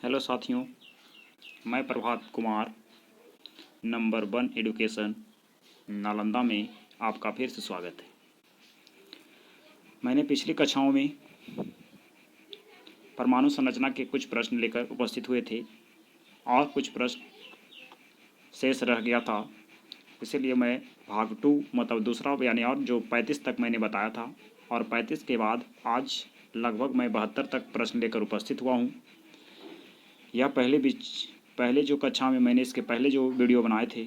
Hello साथियों, मैं Prabhat Kumar number 1 education Nalanda में आपका फिर से स्वागत है। मैंने पिछली कक्षाओं में परमाणु संरचना के कुछ प्रश्न लेकर उपस्थित हुए थे और कुछ प्रश्न शेष रह गया था, इसीलिए मैं भाग 2 मतलब दूसरा यानी और जो 35 तक मैंने बताया था और 35 के बाद आज लगभग मैं 72 तक प्रश्न लेकर उपस्थित हुआ हूँ। यह पहले जो कक्षा में मैंने इसके पहले जो वीडियो बनाए थे,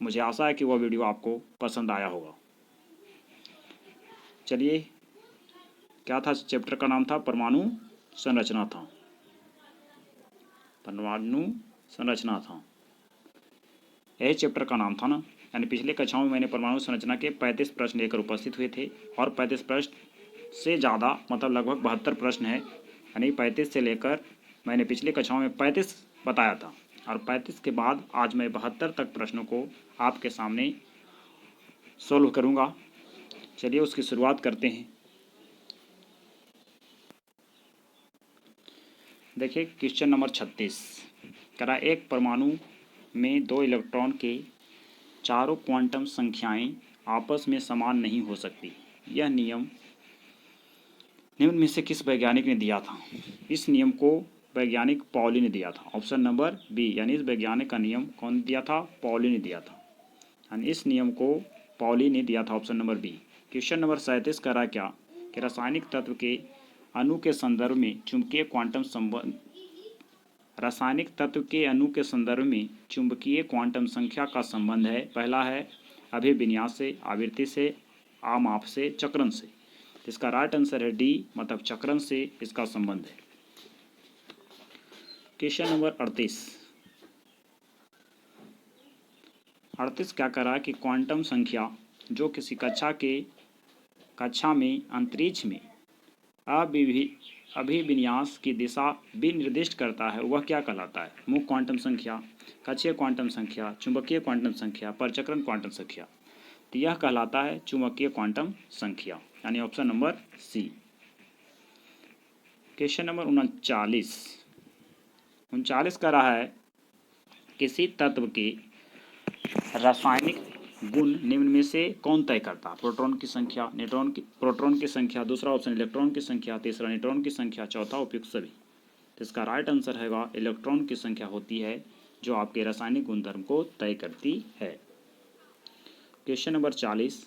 मुझे आशा है कि वह वीडियो आपको पसंद आया होगा। चलिए, क्या था चैप्टर का नाम था परमाणु संरचना था। परमाणु संरचना था, यही चैप्टर का नाम था ना। यानी पिछले कक्षाओं में मैंने परमाणु संरचना के 35 प्रश्न लेकर उपस्थित हुए थे और 35 प्रश्न से ज़्यादा मतलब लगभग 72 प्रश्न है। यानी 35 से लेकर मैंने पिछले कक्षाओं में 35 बताया था और 35 के बाद आज मैं 72 तक प्रश्नों को आपके सामने सोल्व करूंगा। चलिए उसकी शुरुआत करते हैं। देखिए क्वेश्चन नंबर 36 करा, एक परमाणु में 2 इलेक्ट्रॉन के चारों क्वांटम संख्याएं आपस में समान नहीं हो सकती। यह नियम निम्न में से किस वैज्ञानिक ने दिया था? इस नियम को वैज्ञानिक पॉली ने दिया था। ऑप्शन नंबर बी, यानी इस वैज्ञानिक का नियम कौन दिया था? पॉली ने दिया था। यानी इस नियम को पॉली ने दिया था, option number B. Question number 37 करा क्या कि रासायनिक तत्व के अणु के संदर्भ में चुंबकीय क्वांटम संबंध रासायनिक तत्व के अणु के संदर्भ में चुंबकीय क्वांटम संख्या का संबंध है। पहला है अभिविन्यास से, आवृत्ति से, आमाप से, चक्रण से। इसका राइट आंसर है डी, मतलब चक्रण से इसका संबंध है। क्वेश्चन नंबर 38 क्या करा कि क्वांटम संख्या जो किसी कक्षा में अंतरिक्ष में अभिविन्यास की दिशा भी निर्दिष्ट करता है, वह क्या कहलाता है? मुख्य क्वांटम संख्या, कक्षीय क्वांटम संख्या, चुंबकीय क्वांटम संख्या, परचक्रण क्वांटम संख्या। तो यह कहलाता है चुंबकीय क्वांटम संख्या, यानी option number C. Question number 39 का रहा है, किसी तत्व के रासायनिक गुण निम्न में से कौन तय करता है? प्रोटॉन की संख्या, प्रोटॉन की संख्या, दूसरा ऑप्शन इलेक्ट्रॉन की संख्या, तीसरा न्यूट्रॉन की संख्या, चौथा उपयुक्त सभी। तो इसका राइट आंसर है इलेक्ट्रॉन की संख्या होती है जो आपके रासायनिक गुणधर्म को तय करती है। क्वेश्चन नंबर 40,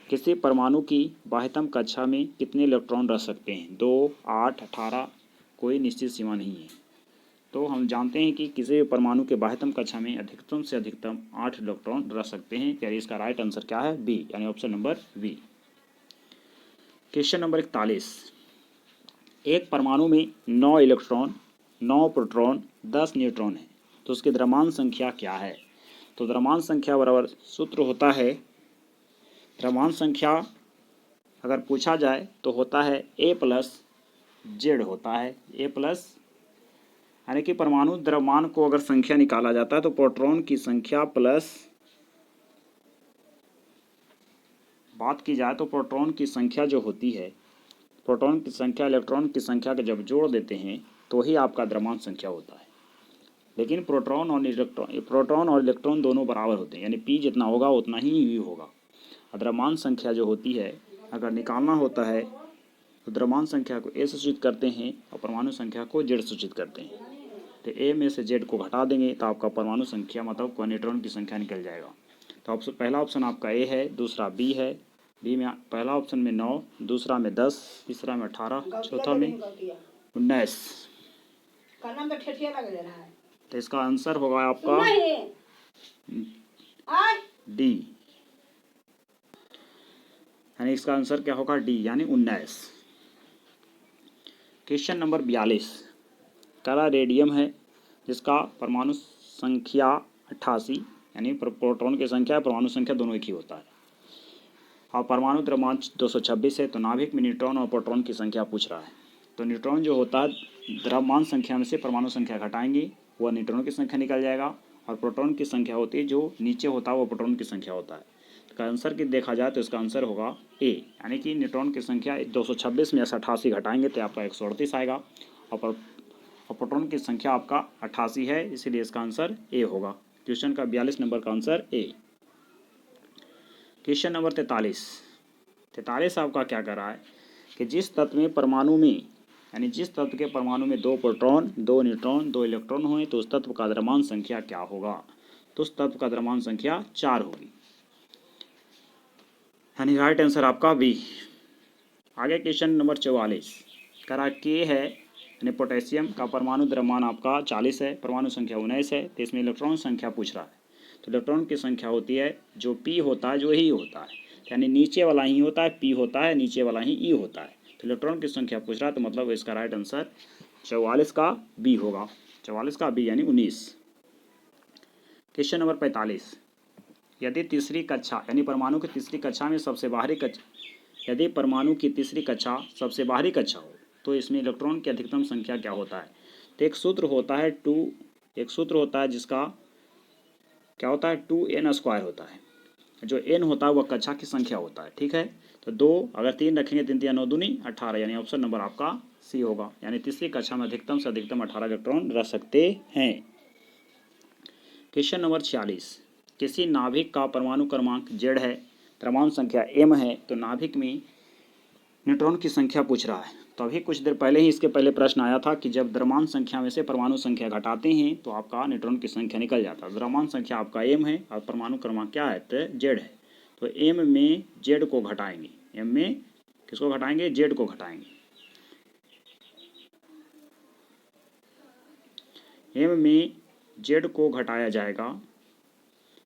किसी परमाणु की बाह्यतम कक्षा में कितने इलेक्ट्रॉन रह सकते हैं? 2, 8, 18, कोई निश्चित सीमा नहीं है। तो हम जानते हैं कि किसी भी परमाणु के बाह्यतम कक्षा में अधिकतम से अधिकतम 8 इलेक्ट्रॉन रह सकते हैं। यानी इसका राइट आंसर क्या है? बी, यानी option number B. Question number 41, एक परमाणु में 9 इलेक्ट्रॉन, 9 प्रोटॉन, 10 न्यूट्रॉन है, तो उसकी द्रव्यमान संख्या क्या है? तो द्रव्यमान संख्या बराबर सूत्र होता है, द्रव्यमान संख्या अगर पूछा जाए तो होता है ए प्लस जेड होता है। ए प्लस यानी कि परमाणु द्रव्यमान को अगर संख्या निकाला जाता है तो प्रोटॉन की संख्या प्लस बात की जाए तो प्रोटॉन की संख्या जो होती है, प्रोटॉन की संख्या इलेक्ट्रॉन की संख्या के जब जोड़ देते हैं तो ही आपका द्रव्यमान संख्या होता है। लेकिन प्रोटॉन और इलेक्ट्रॉन दोनों बराबर होते हैं, यानी पी जितना होगा उतना ही यू होगा। द्रव्यमान संख्या जो होती है अगर निकालना होता है तो द्रव्यमान संख्या को ए से सूचित करते हैं और परमाणु संख्या को जेड सूचित करते हैं। तो ए में से जेड को घटा देंगे तो आपका परमाणु संख्या मतलब न्यूट्रॉन की संख्या निकल जाएगा। तो पहला ऑप्शन आपका ए है, दूसरा बी है। बी में पहला ऑप्शन में 9, दूसरा में 10, तीसरा में 18, चौथा में 19। तो इसका आंसर होगा आपका डी, यानी इसका आंसर क्या होगा? डी, यानी 19। क्वेश्चन नंबर 42 करा, रेडियम है जिसका परमाणु संख्या 88, यानी प्रोटॉन की संख्या परमाणु संख्या दोनों एक ही होता है, और परमाणु द्रव्यमान 226 है। तो नाभिक में न्यूट्रॉन और प्रोटॉन की संख्या पूछ रहा है। तो न्यूट्रॉन जो होता है द्रव्यमान संख्या में से परमाणु संख्या घटाएंगे, वह न्यूट्रॉन की संख्या निकल जाएगा, और प्रोटॉन की संख्या होती है जो नीचे होता है वो प्रोटॉन की संख्या होता है। इसका आंसर की देखा जाए तो इसका आंसर होगा ए, यानी कि न्यूट्रॉन की संख्या 226 में से 88 घटाएंगे तो आपका 138 आएगा, और और प्रोटॉन की संख्या आपका 88 है, इसीलिए इसका आंसर ए होगा। क्वेश्चन का 42 नंबर का आंसर ए। क्वेश्चन नंबर 43 आपका क्या कर रहा है कि जिस तत्व में परमाणु में यानी जिस तत्व के परमाणु में 2 प्रोटॉन 2 न्यूट्रॉन 2 इलेक्ट्रॉन हुए तो उस तत्व का द्रव्यमान संख्या क्या होगा? तो उस तत्व का द्रव्यमान संख्या 4 होगी, यानी राइट आंसर आपका बी। आगे क्वेश्चन नंबर 44 करा के है, यानी पोटेशियम का परमाणु द्रव्यमान आपका 40 है, परमाणु संख्या 19 है, तो इसमें इलेक्ट्रॉन संख्या पूछ रहा है। तो इलेक्ट्रॉन की संख्या होती है जो पी होता है जो ही होता है, यानी नीचे वाला ही होता है, पी होता है, नीचे वाला ही ई होता है। तो इलेक्ट्रॉन की संख्या पूछ रहा है, तो मतलब इसका राइट आंसर 44 का बी होगा, 44 का बी यानी 19। क्वेश्चन नंबर 45 यदि तीसरी कक्षा यानी परमाणु की तीसरी कक्षा में सबसे बाहरी कक्षा यदि परमाणु की तीसरी कक्षा सबसे बाहरी कक्षा हो तो इसमें इलेक्ट्रॉन की अधिकतम संख्या क्या होता है? तो एक सूत्र होता है जिसका क्या होता है 2n² होता है। जो n होता है वह कक्षा की संख्या होता है, ठीक है। तो 2 अगर 3 रखेंगे 3 3 9 दूनी 18, यानी ऑप्शन नंबर आपका सी होगा, यानी तीसरी कक्षा में अधिकतम से अधिकतम 18 इलेक्ट्रॉन रख सकते हैं। क्वेश्चन नंबर 46 किसी नाभिक का परमाणु क्रमांक Z है, द्रव्यमान संख्या m है, तो नाभिक में न्यूट्रॉन की संख्या पूछ रहा है। तो अभी कुछ देर पहले ही इसके पहले प्रश्न आया था कि जब द्रव्यमान संख्या में से परमाणु संख्या घटाते हैं तो आपका न्यूट्रॉन की संख्या निकल जाता है। द्रव्यमान संख्या आपका m है और परमाणु क्रमांक क्या है? तो Z है। तो m में Z को घटाएंगे, m में किसको घटाएंगे? Z को घटाएंगे। m में Z को घटाया जाएगा,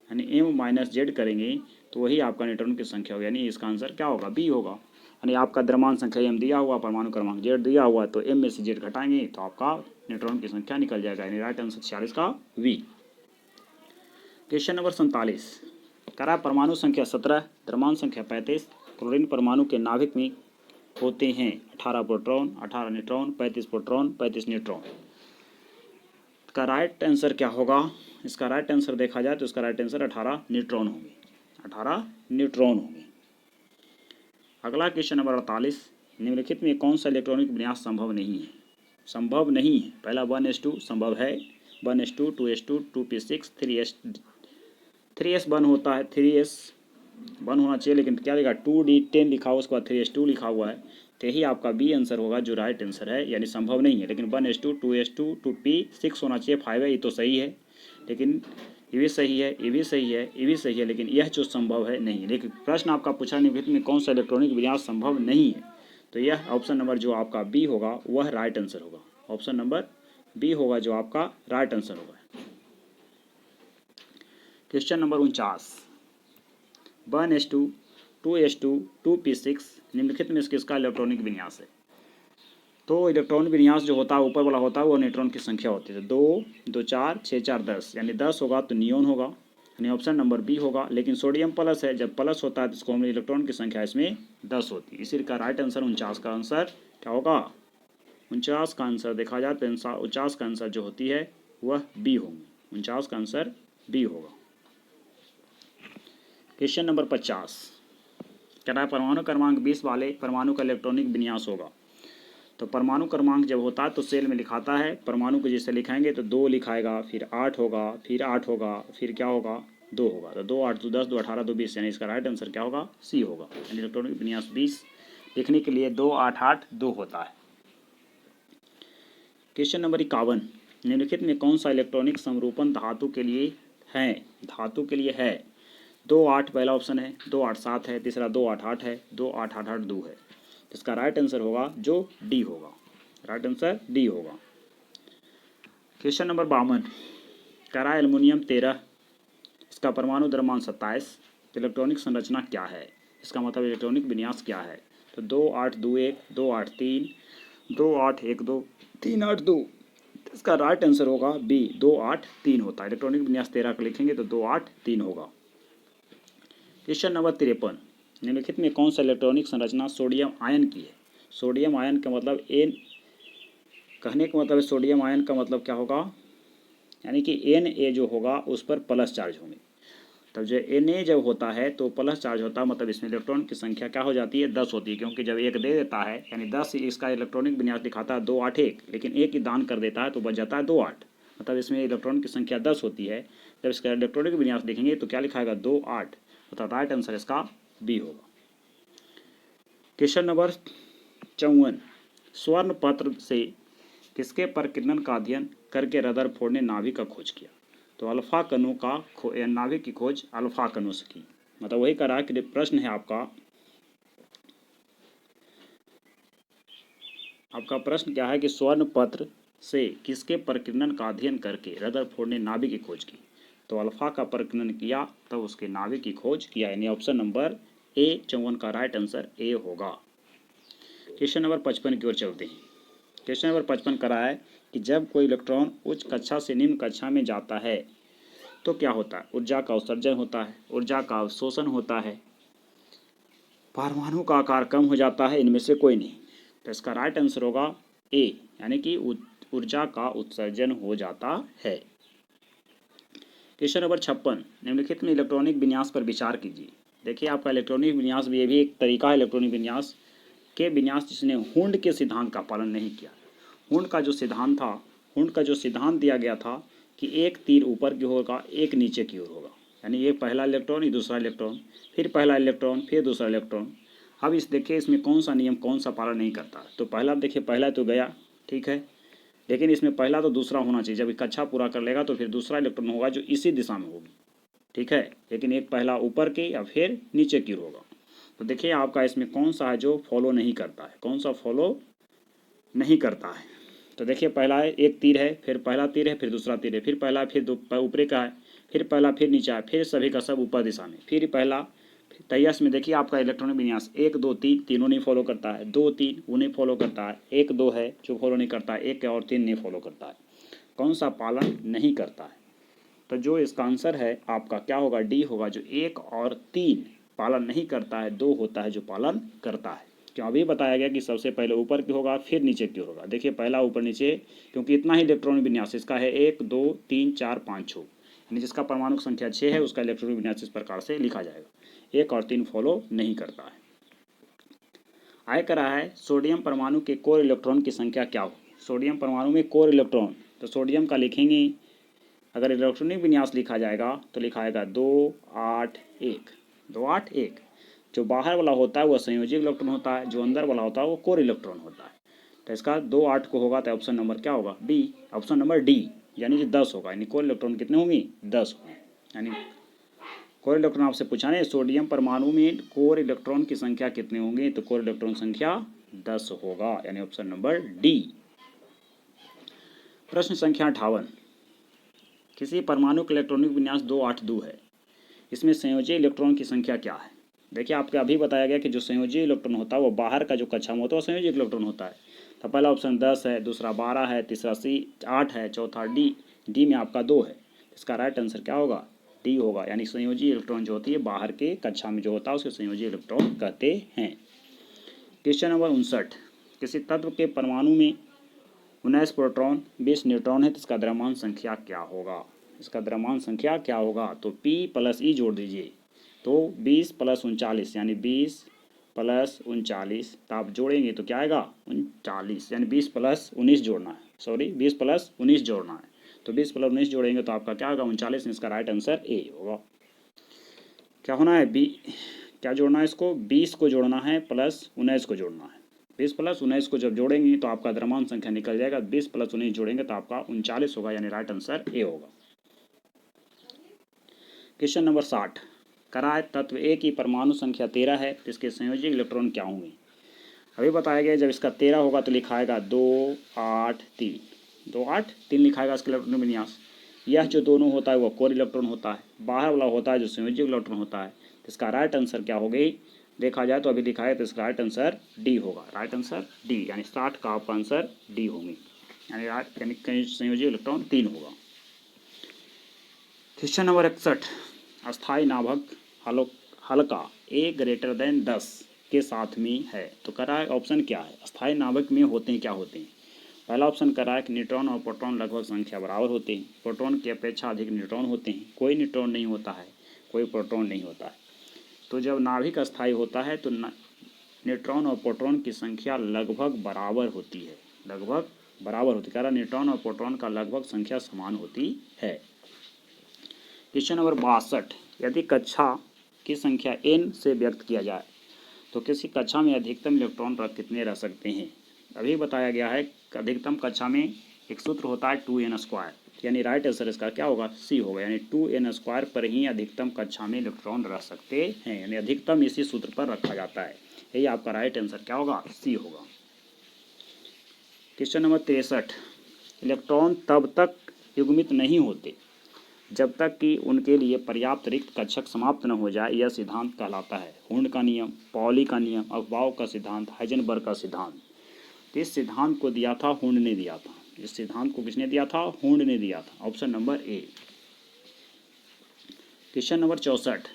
यानी m - Z करेंगे तो वही आपका न्यूट्रॉन की संख्या होगी, यानी इसका आंसर क्या होगा? बी होगा। यानी आपका द्रव्यमान संख्या m दिया हुआ, परमाणु क्रमांक Z दिया हुआ, तो m में से Z घटाएंगे तो आपका न्यूट्रॉन की संख्या निकल जाएगा, यानी राइट आंसर 46 का वी। क्वेश्चन नंबर 47 करा परमाणु संख्या 17, द्रव्यमान संख्या 35, क्लोरीन परमाणु के नाभिक में होते हैं 18 प्रोटॉन 18 न्यूट्रॉन 35 प्रोटॉन 35 न्यूट्रॉन। का राइट आंसर क्या होगा? इसका राइट आंसर देखा जाए तो इसका राइट आंसर 18 न्यूट्रॉन होंगे, 18 न्यूट्रॉन होंगे। अगला क्वेश्चन नंबर 48 निम्नलिखित में कौन सा इलेक्ट्रॉनिक विन्यास संभव नहीं है? संभव नहीं है। पहला 1s2 संभव है, 1s2 2s2 2p6 3s बन होता है, 3s बन होना चाहिए, लेकिन क्या लिखा 2d10 लिखा हुआ, उसके बाद 3s2 लिखा हुआ है, तो यही आपका बी आंसर होगा जो राइट आंसर है, यानी संभव नहीं है। लेकिन 1s2 2s2 2p6 होना चाहिए, 5 है, ये तो सही है, लेकिन ये भी सही है, ये भी सही है, ये भी सही है, लेकिन यह जो संभव है नहीं। लेकिन प्रश्न आपका पूछा निम्नलिखित में कौन सा इलेक्ट्रॉनिक विन्यास संभव नहीं है, तो यह ऑप्शन नंबर जो आपका बी होगा वह राइट आंसर होगा, ऑप्शन नंबर बी होगा जो आपका राइट आंसर होगा। Question number 49 1s2 2s2 2p6 निम्नलिखित में किसका इलेक्ट्रॉनिक विन्यास है? तो इलेक्ट्रॉनिक विन्यास जो होता है ऊपर वाला होता है वो न्यूट्रॉन की संख्या होती है, 2 2 4 6 4 10, यानी 10 होगा तो नियोन होगा, यानी ऑप्शन नंबर बी होगा। लेकिन सोडियम प्लस है, जब प्लस होता है तो इसको हम इलेक्ट्रॉन की संख्या इसमें 10 होती है, इसी का राइट आंसर 49 का आंसर क्या होगा? 49 का आंसर देखा जाए तो 49 का आंसर जो होती है वह बी होंगी, 49 का आंसर बी होगा। क्वेश्चन नंबर 50 क्या है परमाणु क्रमांक 20 वाले परमाणु का इलेक्ट्रॉनिक विन्यास होगा? तो परमाणु क्रमांक जब होता है तो सेल में लिखाता है, परमाणु को जैसे लिखाएंगे तो 2 लिखाएगा, फिर 8 होगा, फिर 8 होगा, फिर क्या होगा? 2 होगा। तो 2 8 2 10 2 18 2 20, यानी इसका राइट आंसर क्या होगा? सी होगा, यानी इलेक्ट्रॉनिक विन्यास 20 लिखने के लिए 2 8 8 2 होता है। क्वेश्चन नंबर 51 निम्नलिखित में कौन सा इलेक्ट्रॉनिक समरूपण धातु के लिए है? धातु के लिए है 2 8 पहला ऑप्शन है, 2 8 7 है, तीसरा 2 8 8 है, 2 8 8 8 2 है, इसका राइट आंसर होगा जो डी होगा, राइट आंसर डी होगा। क्वेश्चन नंबर 52 करा एल्युमिनियम 13, इसका परमाणु द्रव्यमान 27, इलेक्ट्रॉनिक संरचना क्या है? इसका मतलब इलेक्ट्रॉनिक विन्यास क्या है? तो 2 8 2 1 2 8 3 2 8 1 2 3 8 2, इसका राइट आंसर होगा बी 2 8 3 होता है। इलेक्ट्रॉनिक विन्यास 13 का लिखेंगे तो 2 8 3 होगा। क्वेश्चन नंबर 53 निम्नलिखित में कौन सा इलेक्ट्रॉनिक संरचना सोडियम आयन की है? सोडियम आयन का मतलब एन, कहने का मतलब सोडियम आयन का मतलब क्या होगा? यानी कि एन ए जो होगा उस पर प्लस चार्ज होंगे, तब जो Na जब होता है तो प्लस चार्ज होता है, मतलब इसमें इलेक्ट्रॉन की संख्या क्या हो जाती है, 10 होती है, क्योंकि जब एक दे देता है यानी 10 इसका इलेक्ट्रॉनिक विन्यास दिखाता है 2 8 1, लेकिन एक ही दान कर देता है तो बच जाता है 2 8, मतलब इसमें इलेक्ट्रॉन की संख्या 10 होती है। जब इसका इलेक्ट्रॉनिक विन्यास देखेंगे तो क्या लिखाएगा 2 8, मतलब राइट आंसर इसका बी होगा। क्वेश्चन नंबर 54, स्वर्ण पत्र से किसके प्रकीर्णन का अध्ययन करके रदरफोर्ड ने नाभिक का खोज किया? तो अल्फा कणु का नाभिक की खोज अल्फा कणु से की, मतलब वही करा कि प्रश्न है आपका प्रश्न क्या है कि स्वर्ण पत्र से किसके प्रकीर्णन का अध्ययन करके रदरफोर्ड ने नाभिक की खोज की? तो अल्फा का प्रकीर्णन किया तब उसके नाभिक की खोज किया, यानी ऑप्शन नंबर ए 54 का राइट आंसर ए होगा। क्वेश्चन नंबर 55 की ओर चलते हैं। क्वेश्चन नंबर 55 करा है कि जब कोई इलेक्ट्रॉन उच्च कक्षा से निम्न कक्षा में जाता है तो क्या होता है? ऊर्जा का उत्सर्जन होता है, ऊर्जा का अवशोषण होता है, परमाणु का आकार कम हो जाता है, इनमें से कोई नहीं। तो इसका राइट आंसर होगा ए, यानी कि ऊर्जा का उत्सर्जन हो जाता है। क्वेश्चन नंबर 56, निम्नलिखित में इलेक्ट्रॉनिक विन्यास पर विचार कीजिए। देखिए आपका इलेक्ट्रॉनिक विन्यास भी, ये भी एक तरीका है इलेक्ट्रॉनिक विन्यास के विन्यास जिसने हुंड के सिद्धांत का पालन नहीं किया। हुंड का जो सिद्धांत था, हुंड का जो सिद्धांत दिया गया था कि एक तीर ऊपर की ओर होगा, एक नीचे की ओर होगा, यानी एक पहला इलेक्ट्रॉन, ये दूसरा इलेक्ट्रॉन, फिर पहला इलेक्ट्रॉन, फिर दूसरा इलेक्ट्रॉन। अब इस देखिए इसमें कौन सा नियम कौन सा पालन नहीं करता। तो पहला देखिए, पहला तो गया ठीक है, लेकिन इसमें पहला तो दूसरा होना चाहिए। जब कक्षा पूरा कर लेगा तो फिर दूसरा इलेक्ट्रॉन होगा जो इसी दिशा में होगी, ठीक है, लेकिन एक पहला ऊपर की या फिर नीचे की ओर होगा। तो देखिए आपका इसमें कौन सा है जो फॉलो नहीं करता है, कौन सा फॉलो नहीं करता है। तो देखिए पहला है, एक तीर है, फिर पहला तीर है, फिर दूसरा तीर है, फिर पहला, फिर ऊपरी का है, फिर पहला, फिर नीचा है, फिर सभी का सब ऊपर दिशा में, फिर पहला। तैयस में देखिए आपका इलेक्ट्रॉनिक विन्यास 1 2 3 तीनों नहीं फॉलो करता है, 2 3 वो नहीं फॉलो करता है, 1 2 है जो फॉलो नहीं करता है, 1 और 3 नहीं फॉलो करता है। कौन सा पालन नहीं करता है? तो जो इसका आंसर है आपका क्या होगा, डी होगा, जो 1 और 3 पालन नहीं करता है, 2 होता है जो पालन करता है। क्यों अभी बताया गया कि सबसे पहले ऊपर की होगा फिर नीचे की होगा। देखिए पहला ऊपर नीचे, क्योंकि इतना ही इलेक्ट्रॉनिक विन्यास इसका है 1 2 3 4 5 6, यानी जिसका परमाणु संख्या 6 है उसका इलेक्ट्रॉनिक विन्यास इस प्रकार से लिखा जाएगा। 1 और 3 फॉलो नहीं करता है। आय करा है सोडियम परमाणु के कोर इलेक्ट्रॉन की संख्या क्या होगी? सोडियम परमाणु में कोर इलेक्ट्रॉन, तो सोडियम का लिखेंगे, अगर इलेक्ट्रॉनिक विन्यास लिखा जाएगा तो लिखाएगा 2 8 1, 2 8 1। जो बाहर वाला होता है वह संयोजी इलेक्ट्रॉन होता है, जो अंदर वाला होता है वो कोर इलेक्ट्रॉन होता है। तो इसका 2 8 को होगा तो ऑप्शन नंबर क्या होगा, बी, ऑप्शन नंबर डी, यानी कि 10 होगा, यानी कोर इलेक्ट्रॉन कितने होंगे, 10 होंगे। यानी कोर इलेक्ट्रॉन आपसे पूछा नहीं, सोडियम परमाणु में कोर इलेक्ट्रॉन की संख्या कितने होंगे, तो कोर इलेक्ट्रॉन संख्या 10 होगा, यानी ऑप्शन नंबर डी। प्रश्न संख्या 58, किसी परमाणु का इलेक्ट्रॉनिक विन्यास 2 8 2 है, इसमें संयोजी इलेक्ट्रॉन की संख्या क्या है? देखिए आपको अभी बताया गया कि जो संयोजी इलेक्ट्रॉन होता है वो बाहर का जो कक्षा में होता है वो संयोजी इलेक्ट्रॉन होता है। तो पहला ऑप्शन 10 है, दूसरा 12 है, तीसरा सी 8 है, चौथा डी में आपका 2 है। इसका राइट आंसर क्या होगा, डी होगा, यानी संयोजी इलेक्ट्रॉन जो होती है बाहर के कक्षा में जो होता है उसे संयोजी इलेक्ट्रॉन कहते हैं। क्वेश्चन नंबर 59, किसी तत्व के परमाणु में 19 प्रोटॉन 20 न्यूट्रॉन है तो इसका द्रव्यमान संख्या क्या होगा? इसका द्रव्यमान संख्या क्या होगा? तो P + E जोड़ दीजिए, तो 20 + 39 यानी 20 + 39, तो आप जोड़ेंगे तो क्या आएगा 39, यानी 20 + 19 जोड़ना है, सॉरी 20 + 19 जोड़ना है। तो 20 + 19 जोड़ेंगे तो आपका क्या होगा 39, इसका राइट आंसर ए होगा। क्या होना है, क्या जोड़ना है इसको, 20 को जोड़ना है प्लस 19 को जोड़ना है। 20 + 19 को जब जोड़ेंगे तो आपका द्रव्यमान संख्या निकल जाएगा, 20 + 19 जोड़ेंगे तो आपका 39 होगा, यानी राइट आंसर ए होगा। क्वेश्चन नंबर 60, करा है तत्व ए की परमाणु संख्या 13 है, इसके संयोजी इलेक्ट्रॉन क्या होंगे? अभी बताया गया जब इसका 13 होगा तो लिखाएगा 2 8 3, 2 8 3 लिखाएगा इसका इलेक्ट्रॉन विन्यास। यह जो दोनों होता है वह कोर इलेक्ट्रॉन होता है, बाहर वाला होता है जो संयोजी इलेक्ट्रॉन होता है। तो इसका राइट आंसर क्या हो गई, देखा जाए तो अभी लिखा है तो इसका राइट आंसर डी होगा, राइट आंसर डी, यानी 60 का आपका आंसर डी होंगे, यानी संयोजी इलेक्ट्रॉन 3 होगा। क्वेश्चन नंबर 61, अस्थाई नाभक हल्का ए > 10 के साथ में है, तो करा है ऑप्शन क्या है, अस्थाई नाभक में होते हैं क्या होते हैं? पहला ऑप्शन करा है कि न्यूट्रॉन और प्रोटॉन लगभग संख्या बराबर होते हैं, प्रोटॉन की अपेक्षा अधिक न्यूट्रॉन होते हैं, कोई न्यूट्रॉन नहीं होता है, कोई प्रोटॉन नहीं होता है। तो जब नाभिक अस्थायी होता है तो न्यूट्रॉन और प्रोटॉन की संख्या लगभग बराबर होती है, लगभग बराबर होती है, कारण न्यूट्रॉन और प्रोटॉन का लगभग संख्या समान होती है। क्वेश्चन नंबर 62, यदि कक्षा की संख्या n से व्यक्त किया जाए तो किसी कक्षा में अधिकतम इलेक्ट्रॉन कितने रह सकते हैं। अभी बताया गया है कि अधिकतम कक्षा में एक सूत्र होता है 2n², यानी राइट आंसर इसका क्या होगा, सी होगा, यानी 2n² पर ही अधिकतम कक्षा में इलेक्ट्रॉन रह सकते हैं, यानी अधिकतम इसी सूत्र पर रखा जाता है। यही आपका राइट आंसर क्या होगा, सी होगा। क्वेश्चन नंबर 63, इलेक्ट्रॉन तब तक युग्मित नहीं होते जब तक कि उनके लिए पर्याप्त रिक्त कक्षक समाप्त न हो जाए। यह सिद्धांत कहलाता है हुंड का नियम, पॉली का नियम, अफबाउ का सिद्धांत, हाइजेनबर्ग का सिद्धांत। इस सिद्धांत को दिया था हुंड ने दिया था। इस सिद्धांत को किसने दिया था, हुंड ने दिया था। Option number A. Question number 64,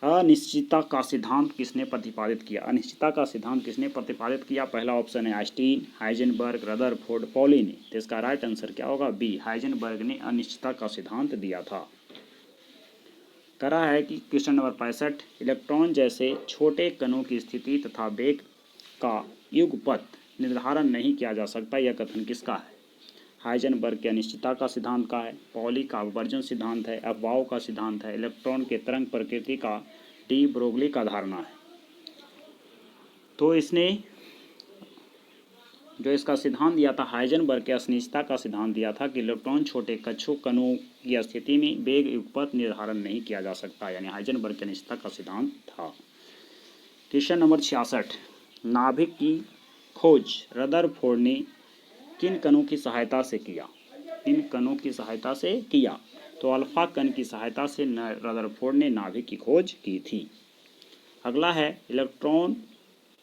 अनिश्चितता का सिद्धांत किसने प्रतिपादित किया। अनिश्चितता का सिद्धांत किसने प्रतिपादित किया। पहला ऑप्शन है आइंस्टीन, हाइजेनबर्ग, रदरफोर्ड, पॉली ने। तो इसका राइट आंसर क्या होगा, बी, हाइजेनबर्ग ने अनिश्चितता का सिद्धांत दिया था। करा है कि क्वेश्चन नंबर 65, इलेक्ट्रॉन जैसे छोटे कणों की स्थिति तथा वेग का युगपथ निर्धारण नहीं किया जा सकता, यह कथन किसका है। हाइजेनबर्ग के अनिश्चितता का सिद्धांत का है, पॉली का अपवर्जन सिद्धांत है, अफबाउ का सिद्धांत है, इलेक्ट्रॉन के तरंग प्रकृति का डी ब्रोगली का धारणा है। तो इसने जो इसका सिद्धांत दिया था, हाइजेनबर्ग के अनिश्चितता का सिद्धांत दिया था कि इलेक्ट्रॉन छोटे कणों की स्थिति में वेग युगपथ निर्धारण नहीं किया जा सकता, यानी हाइजेनबर्ग के अनिश्चितता का सिद्धांत था। क्वेश्चन नंबर 66, नाभिक की खोज रदरफोर्ड ने किन कणों की सहायता से किया। किन कणों की सहायता से किया, तो अल्फा कण की सहायता से रदरफोर्ड ने नाभिक की खोज की थी। अगला है इलेक्ट्रॉन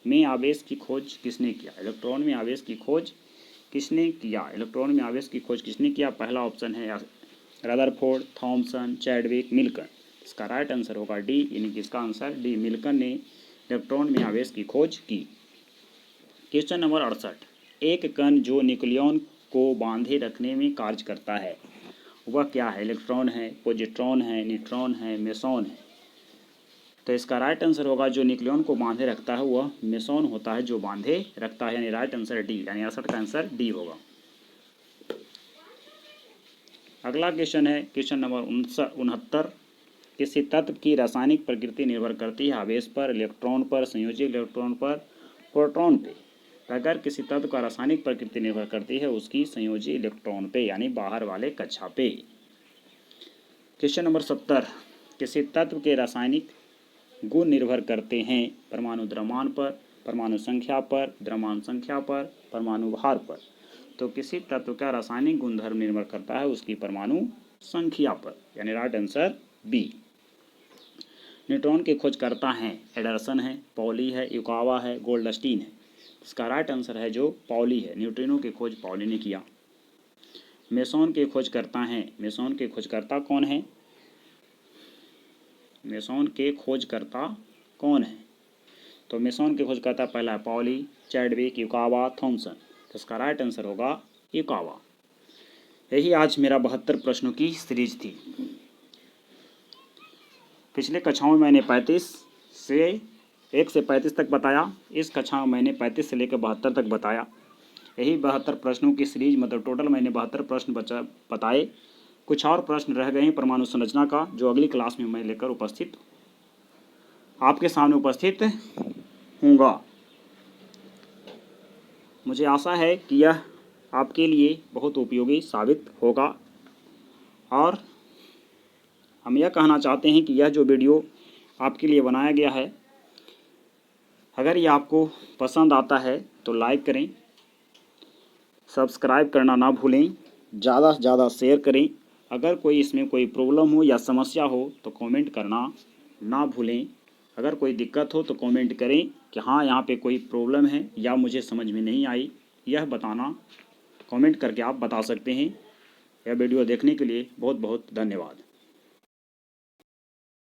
में आवेश की खोज किसने किया। इलेक्ट्रॉन में आवेश की खोज किसने किया। इलेक्ट्रॉन में आवेश की खोज किसने किया। पहला ऑप्शन है रदरफोर्ड, थॉमसन, चैडविक, मिल्टन। इसका राइट आंसर होगा डी, यानी कि इसका आंसर डी, मिल्टन ने इलेक्ट्रॉन में आवेश की खोज की। क्वेश्चन नंबर 68, एक कण जो न्यूक्लियॉन को बांधे रखने में कार्य करता है वह क्या है। इलेक्ट्रॉन है, पॉजिट्रॉन है, न्यूट्रॉन है, मेसॉन है। तो इसका राइट आंसर होगा जो न्यूक्लियॉन को बांधे रखता है वह मेसॉन होता है, जो बांधे रखता है, यानी राइट आंसर डी, यानी 68 का आंसर डी होगा। अगला क्वेश्चन है क्वेश्चन नंबर 69, किसी तत्व की रासायनिक प्रकृति निर्भर करती है आवेश पर, इलेक्ट्रॉन पर, संयोजी इलेक्ट्रॉन पर, प्रोटॉन पे। अगर किसी तत्व का रासायनिक प्रकृति निर्भर करती है उसकी संयोजी इलेक्ट्रॉन पे, यानी बाहर वाले कक्षा पे। क्वेश्चन नंबर 70, किसी तत्व के रासायनिक गुण निर्भर करते हैं परमाणु द्रव्यमान पर, परमाणु संख्या पर, द्रव्यमान संख्या पर, परमाणु भार पर। तो किसी तत्व का रासायनिक गुणधर्म निर्भर करता है उसकी परमाणु संख्या पर, यानी राइट आंसर बी। न्यूट्रॉन के खोजकर्ता हैं एडरसन है, पॉली है, युकावा है, गोल्डस्टीन है। इसका राइट आंसर है जो पॉली है, न्यूट्रिनो की खोज पॉली ने किया। मेसॉन के खोजकर्ता हैं, मेसॉन के खोजकर्ता कौन है। मेसॉन के खोजकर्ता कौन है, तो मेसॉन के खोजकर्ता पहला है पॉली, चैडविक, युकावा, थॉमसन। तो इसका राइट आंसर होगा युकावा। यही आज मेरा 72 प्रश्नों की सीरीज थी। पिछले कक्षाओं में मैंने 1 से 35 तक बताया, इस कक्षा में मैंने 35 से लेकर 72 तक बताया। यही 72 प्रश्नों की सीरीज, मतलब टोटल मैंने 72 प्रश्न बताए। कुछ और प्रश्न रह गए हैं परमाणु संरचना का, जो अगली क्लास में मैं लेकर आपके सामने उपस्थित हूँगा। मुझे आशा है कि यह आपके लिए बहुत उपयोगी साबित होगा, और हम यह कहना चाहते हैं कि यह जो वीडियो आपके लिए बनाया गया है, अगर ये आपको पसंद आता है तो लाइक करें, सब्सक्राइब करना ना भूलें, ज़्यादा से ज़्यादा शेयर करें। अगर कोई इसमें कोई प्रॉब्लम हो या समस्या हो तो कमेंट करना ना भूलें। अगर कोई दिक्कत हो तो कमेंट करें कि हाँ यहाँ पे कोई प्रॉब्लम है या मुझे समझ में नहीं आई, यह बताना कमेंट करके आप बता सकते हैं। यह वीडियो देखने के लिए बहुत बहुत धन्यवाद।